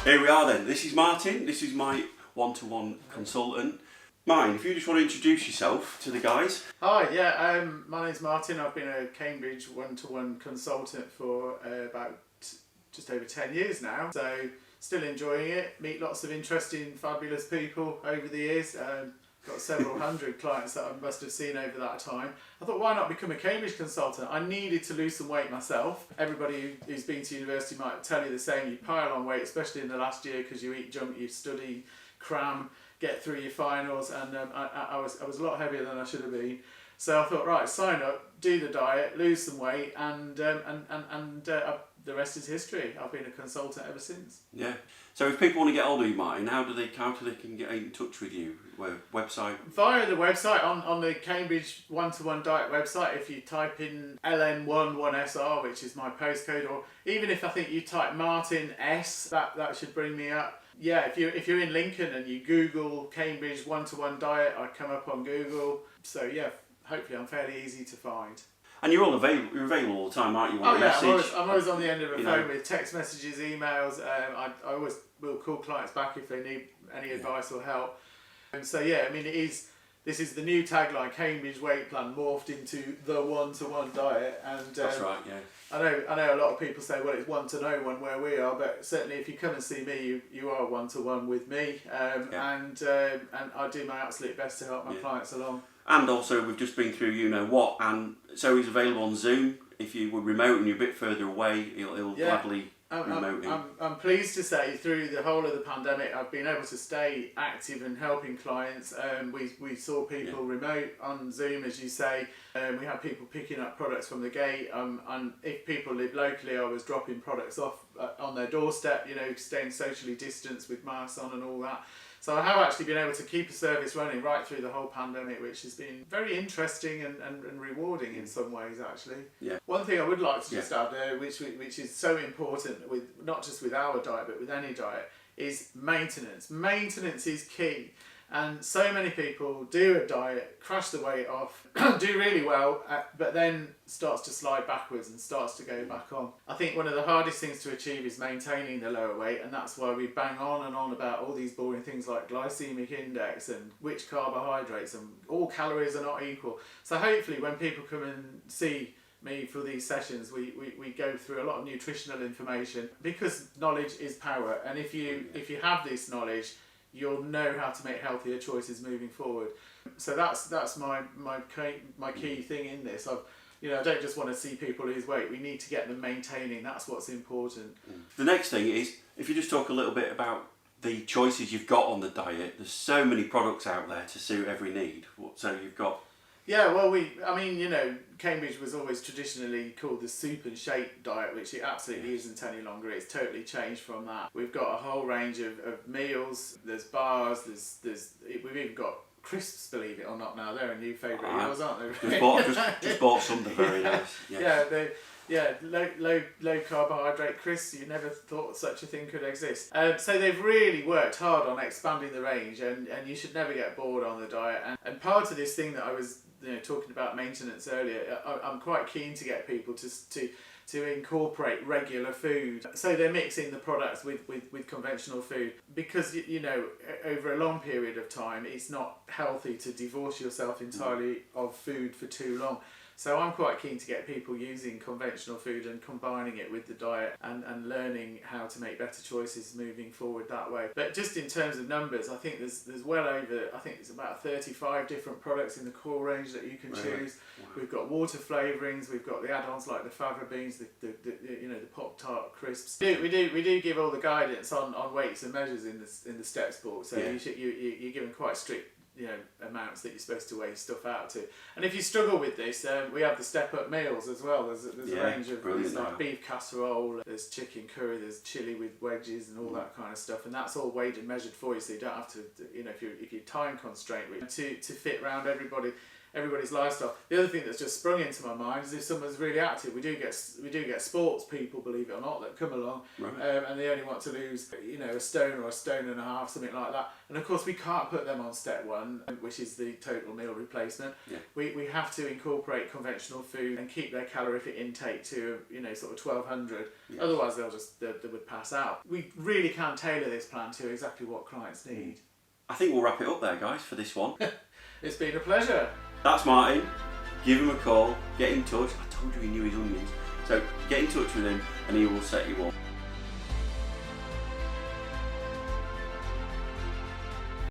Here we are then. This is Martin. This is my one-to-one consultant. Martin, if you just want to introduce yourself to the guys. Hi, yeah, my name's Martin. I've been a Cambridge one-to-one consultant for about just over 10 years now. So still enjoying it. Meet lots of interesting, fabulous people over the years. Got several hundred clients that I must have seen over that time. I thought, why not become a Cambridge consultant? I needed to lose some weight myself. Everybody who's been to university might tell you the same. You pile on weight, especially in the last year, because you eat junk, you study, cram, get through your finals, and I was a lot heavier than I should have been. So I thought, right, sign up, do the diet, lose some weight, and the rest is history. I've been a consultant ever since. Yeah. So if people want to get hold of you, Martin, how do they can get in touch with you? Website? Via the website, on the Cambridge One-to-One Diet website, if you type in LN11SR, which is my postcode, or even if I think you type Martin S, that should bring me up. Yeah, if you're in Lincoln and you Google Cambridge One-to-One Diet, I come up on Google. So yeah, hopefully I'm fairly easy to find. And you're all available. You're available all the time, aren't you? Oh yeah, I'm always on the end of a phone with text messages, emails. I always will call clients back if they need any advice or help. And so yeah, I mean this is the new tagline: Cambridge Weight Plan morphed into the one-to-one diet. And that's right. Yeah. I know a lot of people say, well, it's one to no one where we are, but certainly if you come and see me, you are one-to-one with me, and I do my absolute best to help my clients along. And also, we've just been through You Know What, and so he's available on Zoom. If you were remote and you're a bit further away, he'll gladly remote you. I'm pleased to say, through the whole of the pandemic, I've been able to stay active and helping clients. We saw people remote on Zoom, as you say. We had people picking up products from the gate. And if people live locally, I was dropping products off on their doorstep, staying socially distanced with masks on and all that. So I have actually been able to keep a service running right through the whole pandemic, which has been very interesting and rewarding in some ways, actually. Yeah. One thing I would like to just add there, which is so important, with not just with our diet, but with any diet, is maintenance. Maintenance is key. And so many people do a diet, crash the weight off, do really well, but then starts to slide backwards and starts to go back on. I think one of the hardest things to achieve is maintaining the lower weight, and that's why we bang on and on about all these boring things like glycemic index and which carbohydrates, and all calories are not equal. So hopefully when people come and see me for these sessions, we go through a lot of nutritional information, because knowledge is power, and if you have this knowledge, you'll know how to make healthier choices moving forward. So that's my key thing in this. I don't just want to see people lose weight. We need to get them maintaining. That's what's important. The next thing is, if you just talk a little bit about the choices you've got on the diet. There's so many products out there to suit every need. So you've got... Yeah, well, Cambridge was always traditionally called the soup and shake diet, which it absolutely isn't any longer. It's totally changed from that. We've got a whole range of meals. There's bars. We've even got crisps, believe it or not. Now they're a new favourite meals, aren't they? Just bought something very nice. Yeah. Low carbohydrate crisps. You never thought such a thing could exist. So they've really worked hard on expanding the range, and you should never get bored on the diet. And part of this thing that I was talking about maintenance earlier, I'm quite keen to get people to incorporate regular food. So they're mixing the products with conventional food, because over a long period of time it's not healthy to divorce yourself entirely of food for too long. So I'm quite keen to get people using conventional food and combining it with the diet, and learning how to make better choices moving forward that way. But just in terms of numbers, I think there's well over, I think it's about 35 different products in the core range that you can choose. Wow. We've got water flavourings, we've got the add-ons like the fava beans, the Pop-Tart crisps. We do give all the guidance on weights and measures in the steps book. So you're given quite strict amounts that you're supposed to weigh stuff out to. And if you struggle with this, we have the step up meals as well. There's a range of things like beef casserole, there's chicken curry, there's chili with wedges and all that kind of stuff, and that's all weighed and measured for you, so you don't have to, if you're time constrained to fit around everybody. everybody's lifestyle. The other thing that's just sprung into my mind is if someone's really active, we do get sports people, believe it or not, that come along, Right. and they only want to lose, a stone or a stone and a half, something like that. And of course, we can't put them on step one, which is the total meal replacement. Yeah. We have to incorporate conventional food and keep their calorific intake to sort of 1200. Yes. Otherwise, they would pass out. We really can tailor this plan to exactly what clients need. I think we'll wrap it up there, guys, for this one. It's been a pleasure. That's Martin. Give him a call. Get in touch. I told you he knew his onions. So get in touch with him and he will set you up.